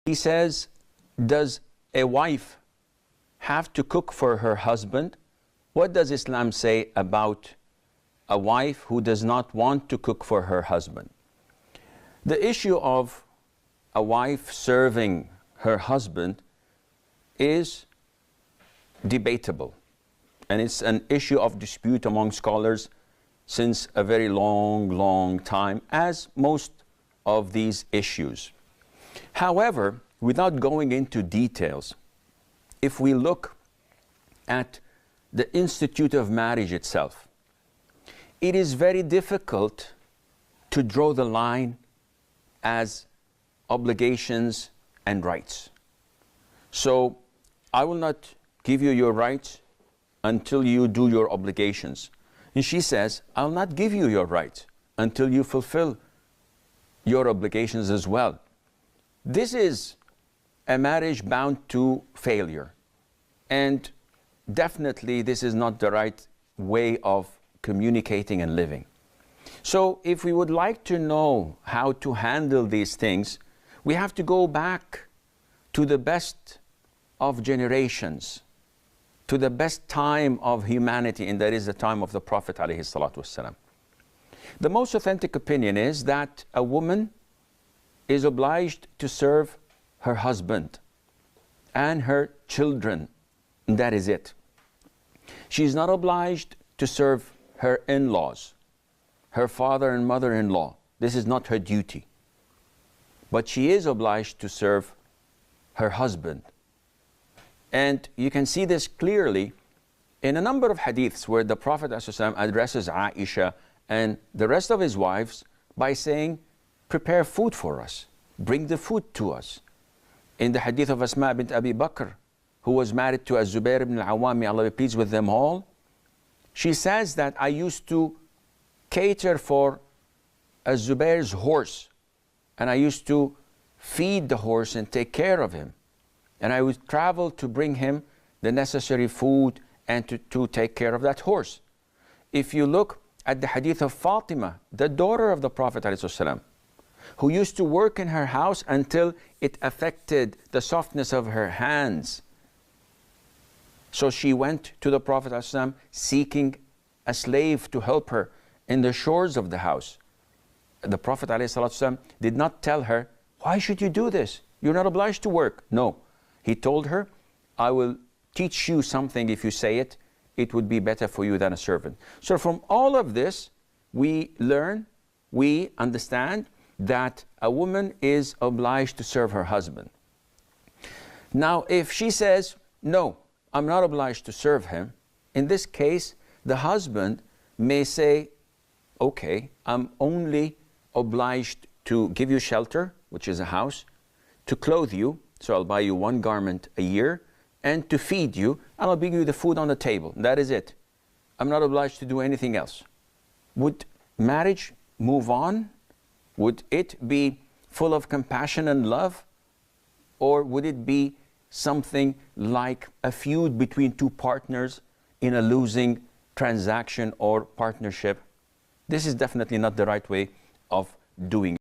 He says, does a wife have to cook for her husband? What does Islam say about a wife who does not want to cook for her husband? The issue of a wife serving her husband is debatable, and it's an issue of dispute among scholars since a very long time, as most of these issues. However, without going into details, if we look at the institute of marriage itself, it is very difficult to draw the line as obligations and rights. So I will not give you your rights until you do your obligations. And she says, I'll not give you your rights until you fulfill your obligations as well. This is a marriage bound to failure. And definitely this is not the right way of communicating and living. So if we would like to know how to handle these things, we have to go back to the best of generations, to the best time of humanity, and that is the time of the Prophet ﷺ. The most authentic opinion is that a woman is obliged to serve her husband and her children, and that is it. She is not obliged to serve her in-laws, her father and mother-in-law. This is not her duty. But she is obliged to serve her husband. And you can see this clearly in a number of hadiths where the Prophet ﷺ addresses Aisha and the rest of his wives by saying, prepare food for us, bring the food to us. In the hadith of Asma bint Abi Bakr, who was married to Az-Zubair ibn al-Awwam, may Allah be pleased with them all, she says that I used to cater for Az-Zubair's horse, and I used to feed the horse and take care of him. And I would travel to bring him the necessary food and to take care of that horse. If you look at the hadith of Fatima, the daughter of the Prophet ﷺ, who used to work in her house until it affected the softness of her hands. So she went to the Prophet ﷺ seeking a slave to help her in the chores of the house. The Prophet ﷺ did not tell her, why should you do this? You're not obliged to work. No. He told her, I will teach you something if you say it. It would be better for you than a servant. So from all of this, we learn, we understand that a woman is obliged to serve her husband. Now, if she says, no, I'm not obliged to serve him, in this case, the husband may say, okay, I'm only obliged to give you shelter, which is a house, to clothe you, so I'll buy you one garment a year, and to feed you, and I'll bring you the food on the table. That is it. I'm not obliged to do anything else. Would marriage move on? Would it be full of compassion and love? Or would it be something like a feud between two partners in a losing transaction or partnership? This is definitely not the right way of doing it.